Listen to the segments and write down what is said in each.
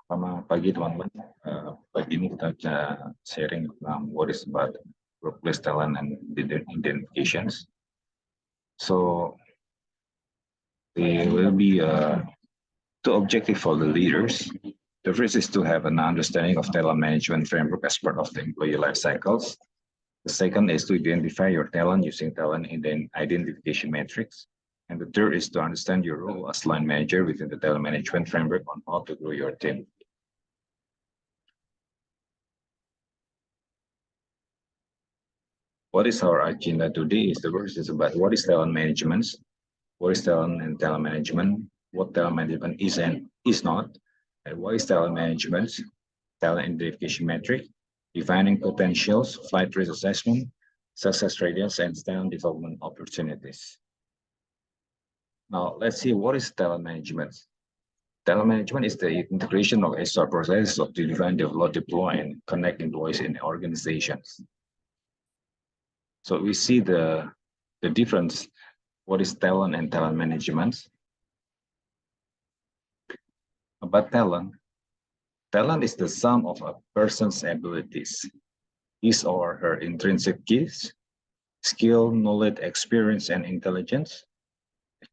Selamat pagi teman-teman. Pagi ini kita sharing what is about workplace talent and identifications. So there will be two objectives for the leaders. The first is to have an understanding of talent management framework as part of the employee life cycles. The second is to identify your talent using talent identification metrics. And the third is to understand your role as line manager within the talent management framework on how to grow your team. What is our agenda today is the first is about what is talent management, what is talent and talent management, what talent management is and is not, and what is talent management, talent identification metric, defining potentials, flight risk assessment, success radius, and talent development opportunities. Now, let's see what is talent management. Talent management is the integration of HR processes to define, develop, deploy, and connect employees in organizations. So we see the difference. What is talent and talent management? About talent, talent is the sum of a person's abilities, his or her intrinsic gifts, skill, knowledge, experience, and intelligence,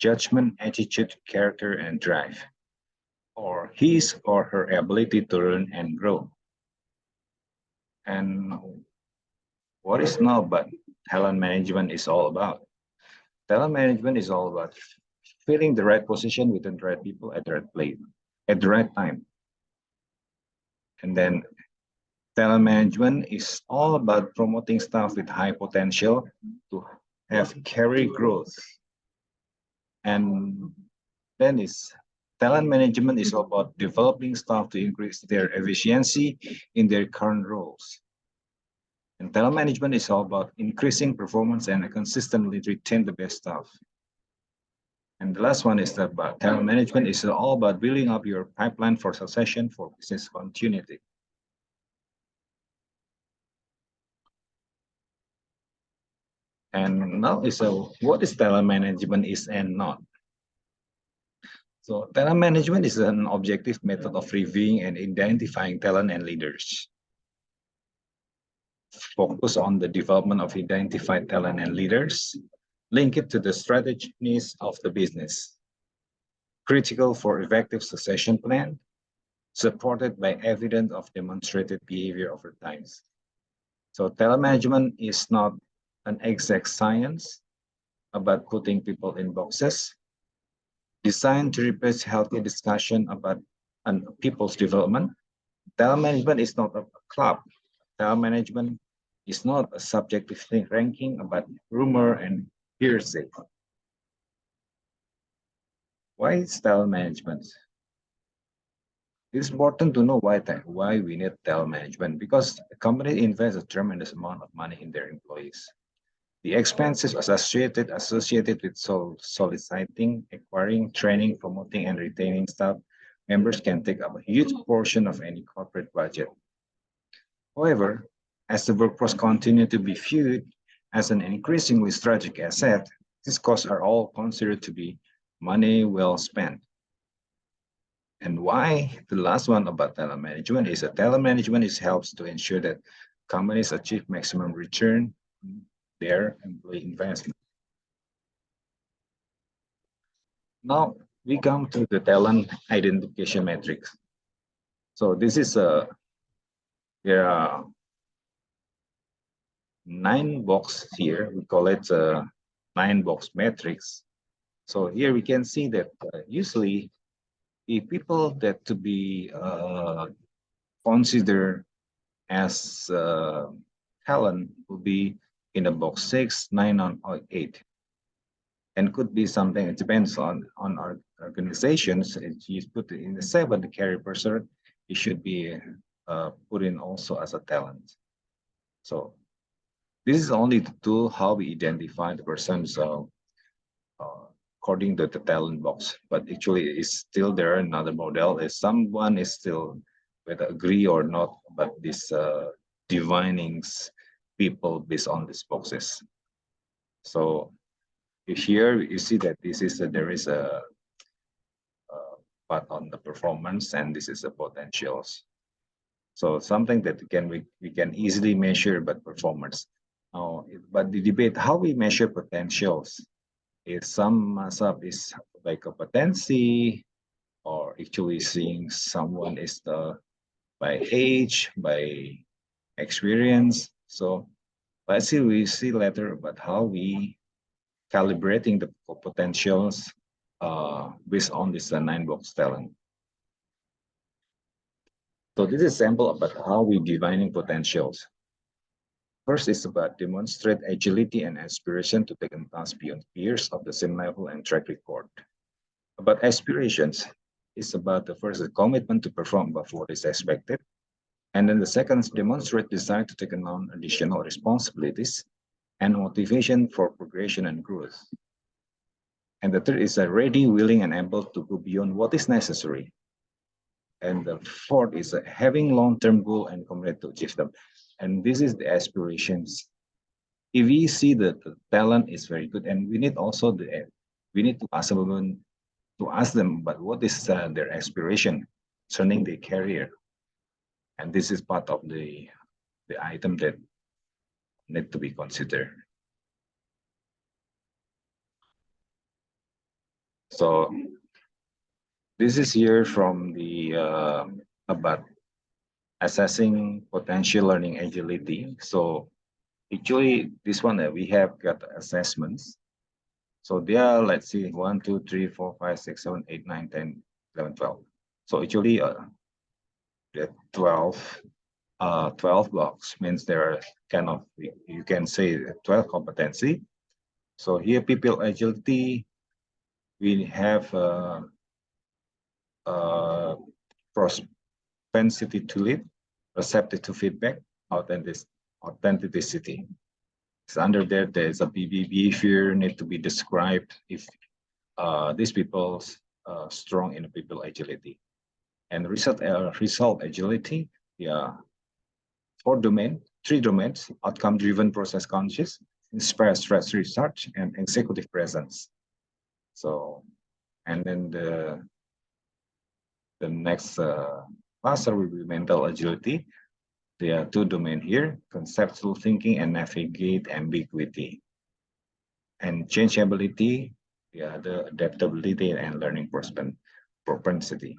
judgment, attitude, character, and drive, or his or her ability to learn and grow. And what is now but talent management is all about? Talent management is all about filling the right position with the right people at the right place, at the right time. And then talent management is all about promoting staff with high potential to have career growth. And then talent management is all about developing staff to increase their efficiency in their current roles. And talent management is all about increasing performance and consistently retain the best staff. And the last one is that talent management is all about building up your pipeline for succession for business continuity. And now what is talent management is and not. So talent management is an objective method of reviewing and identifying talent and leaders. Focus on the development of identified talent and leaders, link it to the strategy needs of the business. Critical for effective succession plan, supported by evidence of demonstrated behavior over time. So talent management is not an exact science about putting people in boxes, designed to replace healthy discussion about people's development. Talent management is not a club. Talent management is not a subjective ranking about rumor and hearsay. Why is talent management? It's important to know why we need talent management, because the company invests a tremendous amount of money in their employees. The expenses associated with soliciting, acquiring, training, promoting, and retaining staff members can take up a huge portion of any corporate budget. However, as the workforce continue to be viewed as an increasingly strategic asset, these costs are all considered to be money well spent. And why the last one about talent management is that talent management helps to ensure that companies achieve maximum return on their employee investment. Now we come to the talent identification metrics. So this is there are 9 box here. We call it 9 box metrics. So here we can see that usually the people that to be considered as talent will be in the box 6, 9, or 8. And could be something, it depends on our organizations. If you put it in the 7, the career person, it should be put in also as a talent. So this is only the tool how we identify the persons according to the talent box, but actually it's still there. Another model is someone is still whether agree or not, but this divinings people based on these boxes. So here you see that this is there is a part on the performance, and this is the potentials. So something that we can easily measure, but performance. But the debate how we measure potentials is some sub is like a potency, or actually seeing someone is the by age, by experience. So let's see, we see later about how we calibrating the potentials based on this 9-box talent. So this is sample about how we defining potentials. First is about demonstrate agility and aspiration to take a task beyond peers of the same level and track record. About aspirations, it's about the first commitment to perform above what is expected. And then the second is demonstrate desire to take on additional responsibilities and motivation for progression and growth. And the third is a ready, willing, and able to go beyond what is necessary. And the fourth is having long-term goal and committed to achieve them. And this is the aspirations. If we see that the talent is very good, and we need also we need to ask them, but what is their aspiration concerning their career? And this is part of the item that need to be considered. So this is here from the about assessing potential learning agility. So actually, this one we have got assessments. So there are, let's see, 1, 2, 3, 4, 5, 6, 7, 8, 9, 10, 11, 12. So actually, the 12 blocks means there are kind of, you can say 12 competency. So here, people agility, we have propensity to lead, receptive to feedback, authenticity. So under there, there's a behavior need to be described if these people strong in people agility. And result agility, yeah, 3 domains, outcome-driven, process conscious, inspire stress research, and executive presence. So, and then the next cluster will be mental agility. There are 2 domains here, conceptual thinking and navigate ambiguity. And changeability, yeah, the adaptability and learning propensity.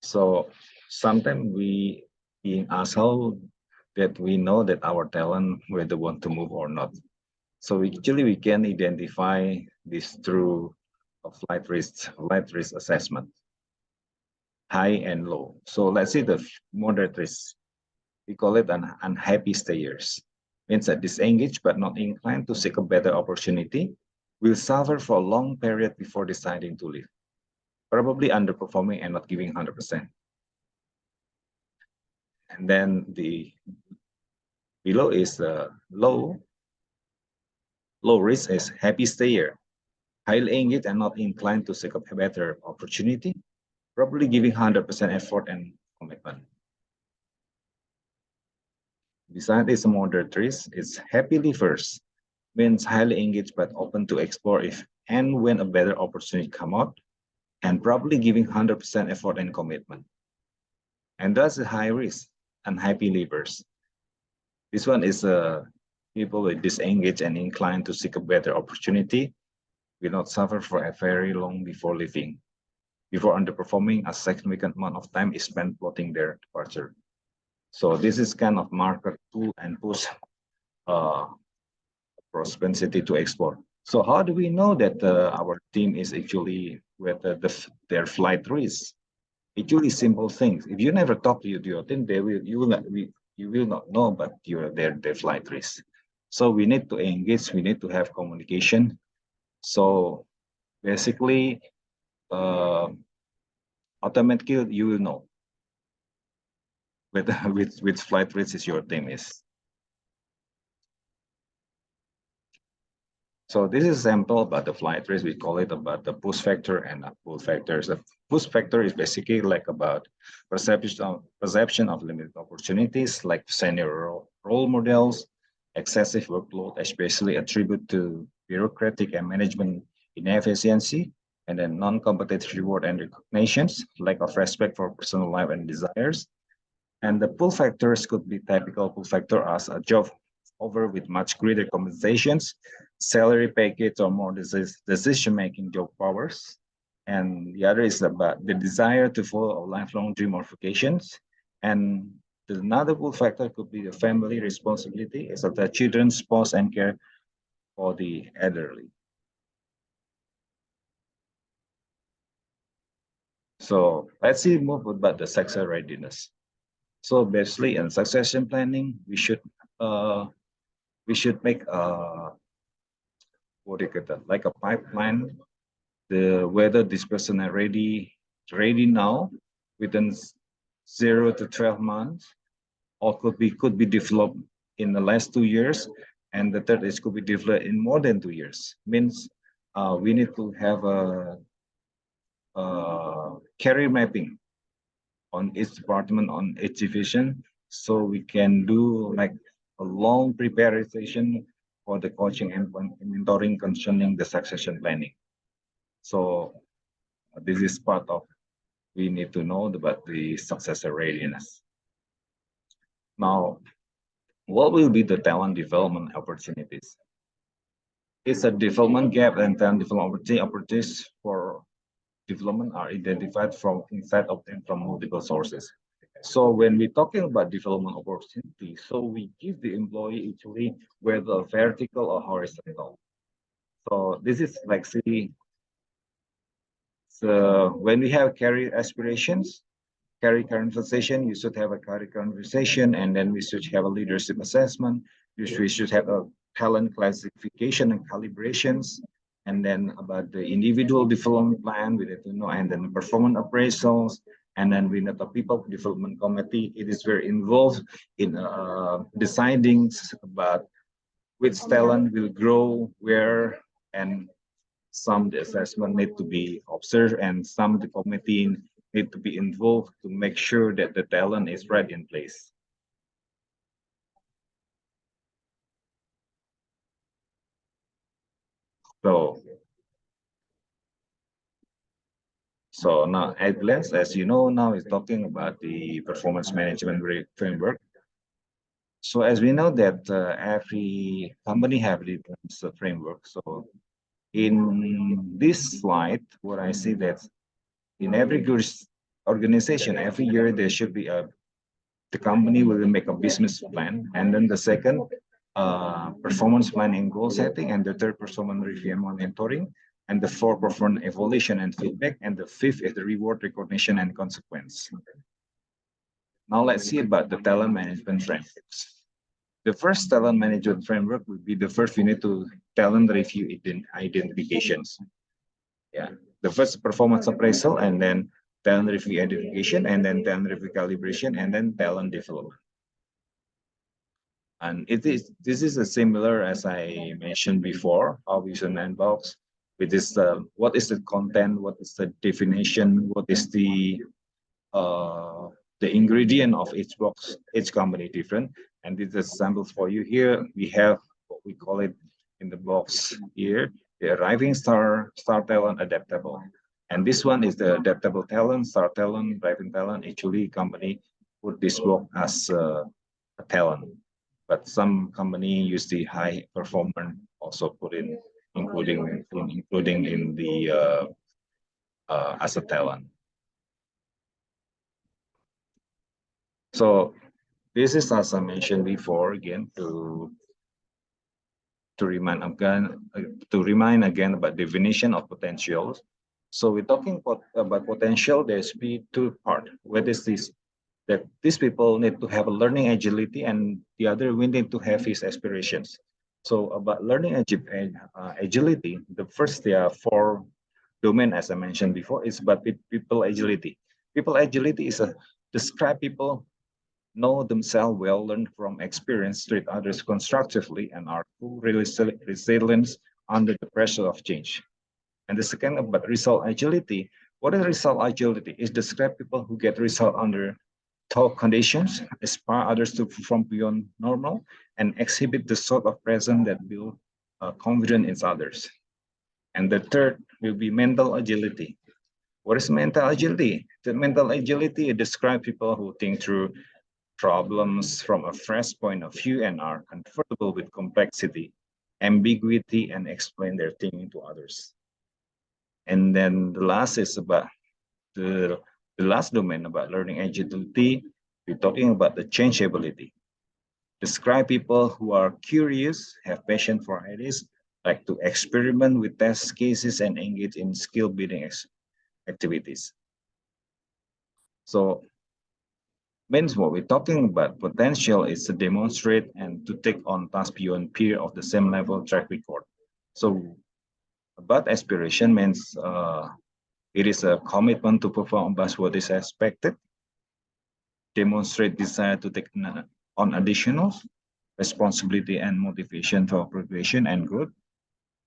So sometimes we being asked how that we know that our talent whether want to move or not. So actually we can identify this through a flight risk assessment, high and low. So let's say the moderate risk, we call it an unhappy stayers. Means that disengaged but not inclined to seek a better opportunity, will suffer for a long period before deciding to leave, probably underperforming and not giving 100%. And then the below is low risk is happy stayer, highly engaged and not inclined to seek a better opportunity, probably giving 100% effort and commitment. Beside is a moderate risk, it's happy livers, means highly engaged but open to explore if and when a better opportunity come out, and probably giving 100% effort and commitment. And that's a high risk, unhappy livers. This one is people with disengaged and inclined to seek a better opportunity, will not suffer for a very long before leaving. Before underperforming, a significant amount of time is spent plotting their departure. So this is kind of marker pull and push propensity to explore. So how do we know that our team is actually with their flight risk? Actually, simple things. If you never talk to your team, you will not know about their flight risk. So we need to engage. We need to have communication. So basically, automatically you will know which flight risk your team is. So this is a sample about the flight risk. We call it about the push factor and pull factors. The push factor is basically like about perception of limited opportunities, like senior role models, excessive workload, especially attributed to bureaucratic and management inefficiency, and then non-competitive reward and recognitions, lack of respect for personal life and desires. And the pull factors could be typical pull factor as a job offer with much greater compensations, salary package, or more decision-making job powers. And the other is about the desire to follow a lifelong dream or vocations. And another pull factor could be the family responsibility, such as the children, spouse, and care for the elderly. So let's see more about the success readiness. So basically, in succession planning, we should make a what do you call that, like a pipeline. The whether this person are ready now within 0 to 12 months, or could be developed in the last 2 years, and the third is could be developed in more than 2 years. Means we need to have a career mapping on each department, on each division, so we can do like a long preparation for the coaching and mentoring concerning the succession planning. So this is part of we need to know about the successor readiness. Now, what will be the talent development opportunities? It's a development gap, and talent development opportunities for development are identified from inside of them from multiple sources. So when we're talking about development opportunity, so we give the employee actually whether vertical or horizontal. So this is like see, so when we have career aspirations, career conversation, you should have a career conversation, and then we should have a leadership assessment. We should have a talent classification and calibrations, and then about the individual development plan, we need to know, and then the performance appraisals, and then we need a people development committee. It is very involved in deciding about which talent will grow where, and some the assessment need to be observed, and some the committee need to be involved to make sure that the talent is right in place. So now at glance, as you know, now is talking about the performance management framework. So as we know that every company have different framework. So in this slide, what I see that in every good organization, every year there should be the company will make a business plan, and then the second performance plan and goal setting, and the third performance review and monitoring, and the fourth performance evaluation and feedback, and the fifth is the reward recognition and consequence. Now let's see about the talent management frameworks. The first talent management framework would be the first we need to talent review identifications. Yeah, the first performance appraisal, and then talent review identification, and then talent review calibration, and then talent development. And this is a similar as I mentioned before, our vision and box with this what is the content, what is the definition, what is the ingredient of each box, each company different. And this is samples for you here. We have what we call it in the box here, the arriving star talent, adaptable. And this one is the adaptable talent, star talent, arriving talent. Actually, company put this box as a talent, but some company use the high performer also put in, including in the as a talent. So this is, as I mentioned before, again to remind again about definition of potentials. So we're talking about potential. There's be two part. What is this? That these people need to have a learning agility, and the other we need to have his aspirations. So about learning agility, the first there are four domain, as I mentioned before, is about people agility. People agility is a describe people know themselves well, learn from experience, treat others constructively, and are full resilience under the pressure of change. And the second about result agility. What is result agility? Is describe people who get result under tough conditions, inspire others to perform beyond normal, and exhibit the sort of presence that build confidence in others. And the third will be mental agility. What is mental agility? The mental agility describes people who think through problems from a fresh point of view and are comfortable with complexity, ambiguity, and explain their thinking to others. And then the last is about the, the last domain about learning agility. We're talking about the changeability. Describe people who are curious, have passion for ideas, like to experiment with test cases and engage in skill building activities. So means what we're talking about potential is to demonstrate and to take on tasks beyond peer of the same level track record. So about aspiration means it is a commitment to perform above what is expected, demonstrate desire to take on additional responsibility and motivation for progression and growth,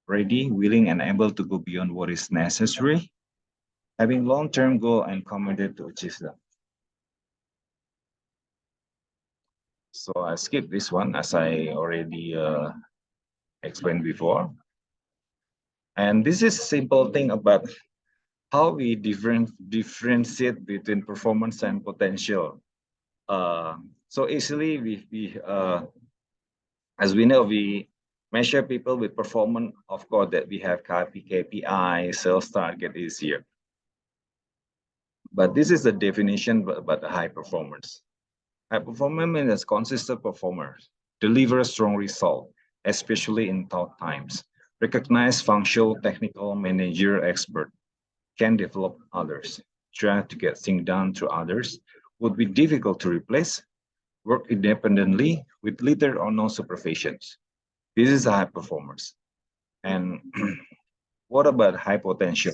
ready, willing, and able to go beyond what is necessary, having long-term goal and committed to achieve them. So I skip this one as I already explained before. And this is simple thing about how we differentiate between performance and potential. So easily as we know, we measure people with performance, of course, that we have KPI, sales target is here. But this is the definition about the high performance. High performance means consistent performers, deliver a strong result, especially in tough times. Recognize functional, technical, manager, expert, can develop others. Try to get things done through others, would be difficult to replace, work independently with little or no supervisions. This is a high performance. And what about high potential?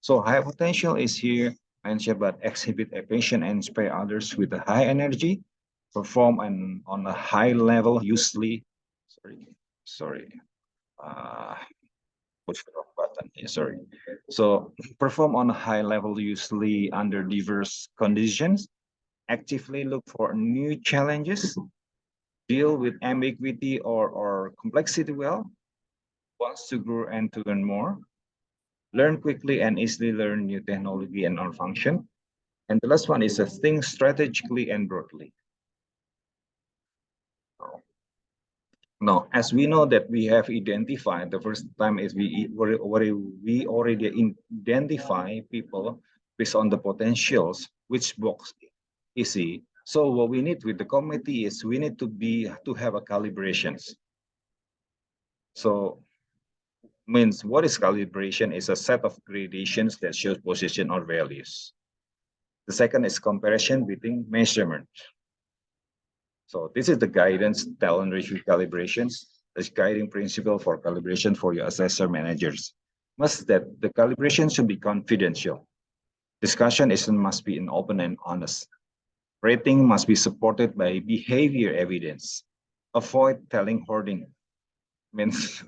So high potential is here mentioned about exhibit a patient and inspire others with a high energy, perform on a high level, usually, sorry, push the wrong button here, sorry. So perform on a high level, usually under diverse conditions, actively look for new challenges, deal with ambiguity or complexity well, wants to grow and to learn more, learn quickly and easily learn new technology and or function. And the last one is a think strategically and broadly. Now, as we know that we have identified, the first time is we already identify people based on the potentials, which box is he. So what we need with the committee is we need to have a calibrations. So means what is calibration is a set of gradations that shows position or values. The second is comparison between measurement. So this is the guidance talent review calibrations, the guiding principle for calibration for your assessor managers. Must that the calibration should be confidential. Discussion must be open and honest. Rating must be supported by behavior evidence. Avoid telling hoarding. Means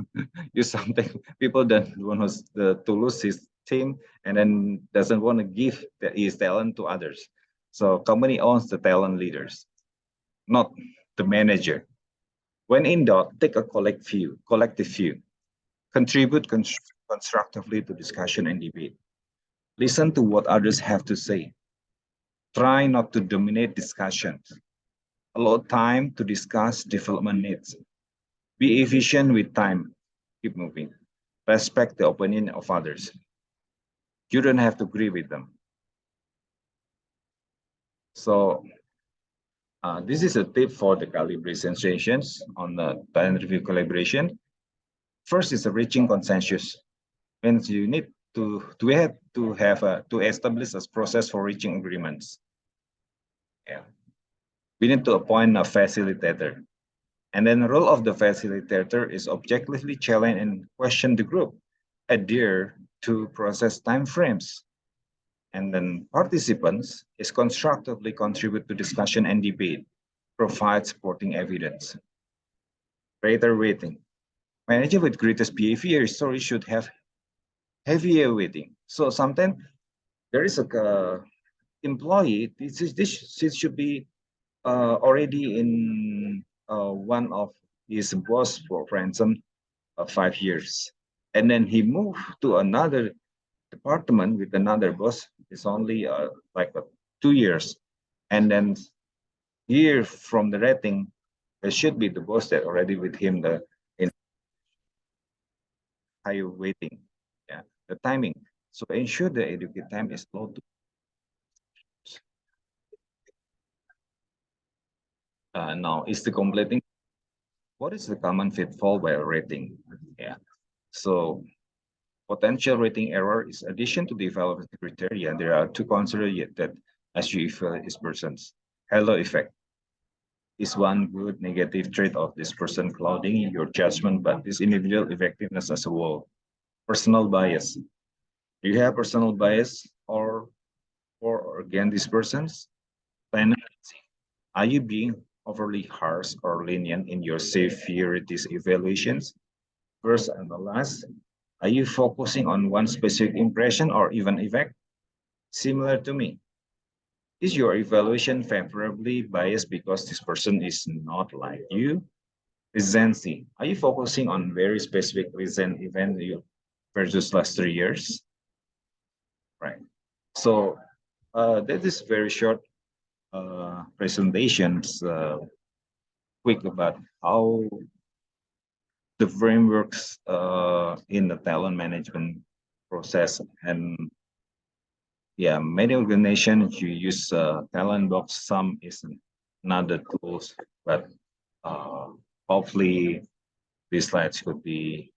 use something people don't want to lose his team and then doesn't want to give his talent to others. So company owns the talent leaders, not the manager. When in doubt, take a collective view. Contribute constructively to discussion and debate. Listen to what others have to say. Try not to dominate discussions. Allow time to discuss development needs. Be efficient with time. Keep moving. Respect the opinion of others. You don't have to agree with them. So this is a tip for the calibration sessions on the talent review calibration. First is a reaching consensus. Means you need to establish a process for reaching agreements. Yeah. We need to appoint a facilitator. And then the role of the facilitator is objectively challenge and question the group, adhere to process timeframes. And then participants is constructively contribute to discussion and debate, provide supporting evidence. Greater weighting. Manager with greatest behavior story should have heavier weighting. So sometimes there is a employee, this should be already in one of his boss for instance 5 years, and then he moved to another department with another boss. It's only like 2 years, and then here from the rating, there should be the boss that already with him the in higher weighting. Yeah, the timing. So ensure the educate time is low to now is the completing. What is the common pitfall by rating? Yeah. So potential rating error is addition to the evaluation criteria. There are two consider yet that as you evaluate this person's halo effect. Is one good negative trait of this person clouding your judgment, but this individual effectiveness as a whole. Personal bias. Do you have personal bias or for or against these persons? Penalty. Are you being overly harsh or lenient in your severities evaluations? First and the last, are you focusing on one specific impression or even effect? Similar to me, is your evaluation favorably biased because this person is not like you? Recency, are you focusing on very specific recent event versus last 3 years? Right. So that is very short presentations, quick about how the frameworks in the talent management process. And yeah, many organizations you use talent box, some is another tools, but uh, hopefully these slides could be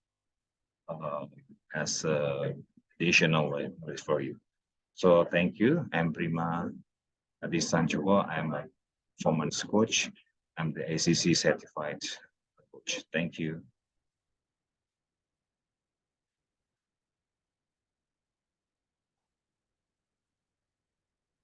uh, as additional for you. So thank you. I'm Prima Adi Sanjogo. I'm a performance coach. I'm the ACC certified coach. Thank you.